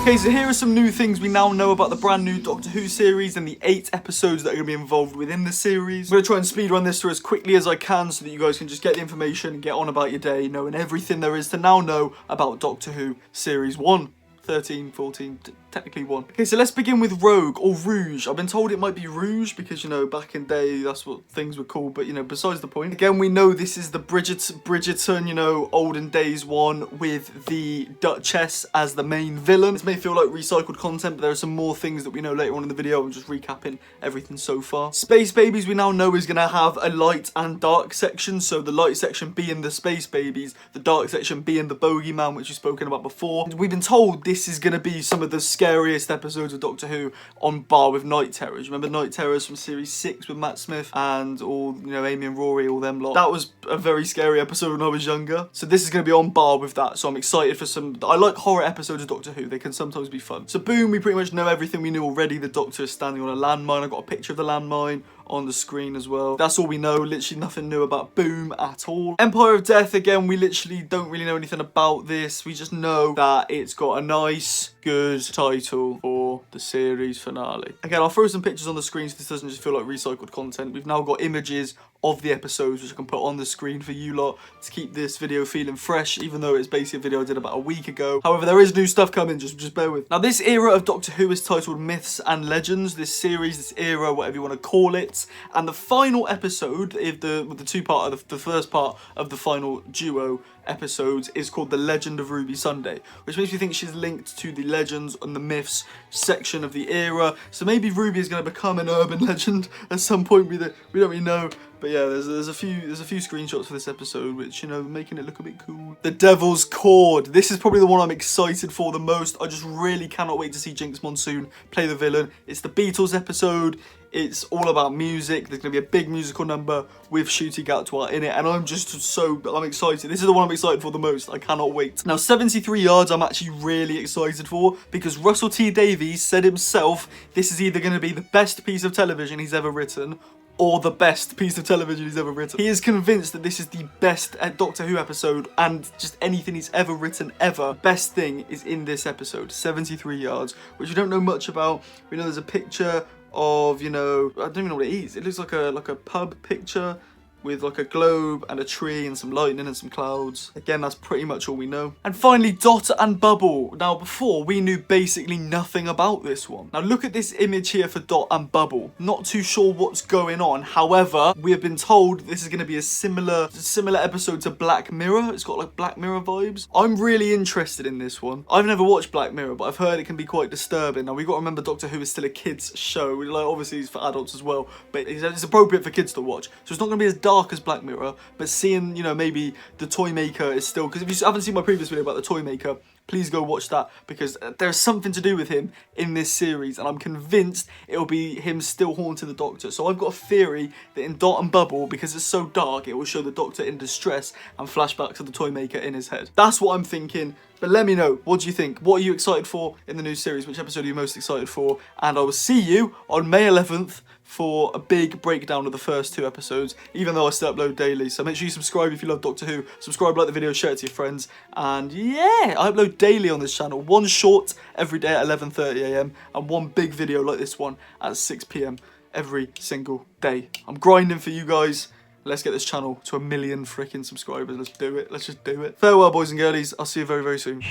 Okay, so here are some new things we now know about the brand new Doctor Who series and the 8 episodes that are going to be involved within the series. I'm going to try and speedrun this through as quickly as I can so that you guys can just get the information and get on about your day, knowing everything there is to now know about Doctor Who Series 1. 13, 14, technically 1. Okay, so let's begin with Rogue, or Rouge. I've been told it might be Rouge because, you know, back in day, that's what things were called, but, you know, besides the point. Again, we know this is the Bridgerton, you know, olden days one with the Duchess as the main villain. This may feel like recycled content, but there are some more things that we know later on in the video. I'm just recapping everything so far. Space Babies, we now know is going to have a light and dark section, so the light section being the Space Babies, the dark section being the Bogeyman, which we've spoken about before. We've been told this is going to be some of the scariest episodes of Doctor Who on par with Night Terrors. Remember Night Terrors from Series 6 with Matt Smith and all, you know, Amy and Rory, all them lot? That was a very scary episode when I was younger. So this is going to be on par with that. So I'm excited for some... I like horror episodes of Doctor Who. They can sometimes be fun. So boom, we pretty much know everything we knew already. The Doctor is standing on a landmine. I got a picture of the landmine on the screen as well. That's all we know. Literally nothing new about Boom at all. Empire of Death, again, we literally don't really know anything about this. We just know that it's got a nice, good title for the series finale. Again, I'll throw some pictures on the screen so this doesn't just feel like recycled content. We've now got images of the episodes which I can put on the screen for you lot to keep this video feeling fresh, even though it's basically a video I did about a week ago. However, there is new stuff coming, just bear with. Now, this era of Doctor Who is titled Myths and Legends. This series, this era, whatever you want to call it. And the final episode, with the two-part of the first part of the final duo episodes, is called The Legend of Ruby Sunday, which makes me think she's linked to the legends and the myths section of the era. So maybe Ruby is going to become an urban legend at some point. We don't really know. But yeah, there's a few screenshots for this episode which, you know, making it look a bit cool. The Devil's Chord. This is probably the one I'm excited for the most. I just really cannot wait to see Jinx Monsoon play the villain. It's the Beatles episode. It's all about music. There's going to be a big musical number with Ncuti Gatwa in it, and I'm excited. This is the one I'm excited for the most. I cannot wait. Now, 73 Yards I'm actually really excited for because Russell T Davies said himself this is either going to be the best piece of television he's ever written or the best piece of television he's ever written. He is convinced that this is the best Doctor Who episode and just anything he's ever written ever. Best thing is in this episode, 73 Yards, which we don't know much about. We know there's a picture of, you know, I don't even know what it is. It looks like a pub picture with like a globe and a tree and some lightning and some clouds. Again, that's pretty much all we know. And finally, Dot and Bubble. Now, before, we knew basically nothing about this one. Now, look at this image here for Dot and Bubble. Not too sure what's going on. However, we have been told this is going to be a similar episode to Black Mirror. It's got like Black Mirror vibes. I'm really interested in this one. I've never watched Black Mirror, but I've heard it can be quite disturbing. Now, we've got to remember Doctor Who is still a kids show. Like, obviously, it's for adults as well, but it's appropriate for kids to watch. So it's not going to be as dark as Black Mirror, but seeing, you know, maybe the Toy Maker is still, because if you haven't seen my previous video about the Toy Maker, please go watch that, because there's something to do with him in this series, and I'm convinced it'll be him still haunting the Doctor. So I've got a theory that in Dot and Bubble, because it's so dark, it will show the Doctor in distress and flashbacks of the Toy Maker in his head. That's what I'm thinking. But let me know, what do you think? What are you excited for in the new series? Which episode are you most excited for? And I will see you on May 11th for a big breakdown of the first 2 episodes, even though I still upload daily. So make sure you subscribe if you love Doctor Who. Subscribe, like the video, share it to your friends. And yeah, I upload daily on this channel. 1 short every day at 11:30 AM and 1 big video like this one at 6 PM every single day. I'm grinding for you guys. Let's get this channel to 1 million freaking subscribers. Let's do it. Let's just do it. Farewell, boys and girlies. I'll see you very, very soon.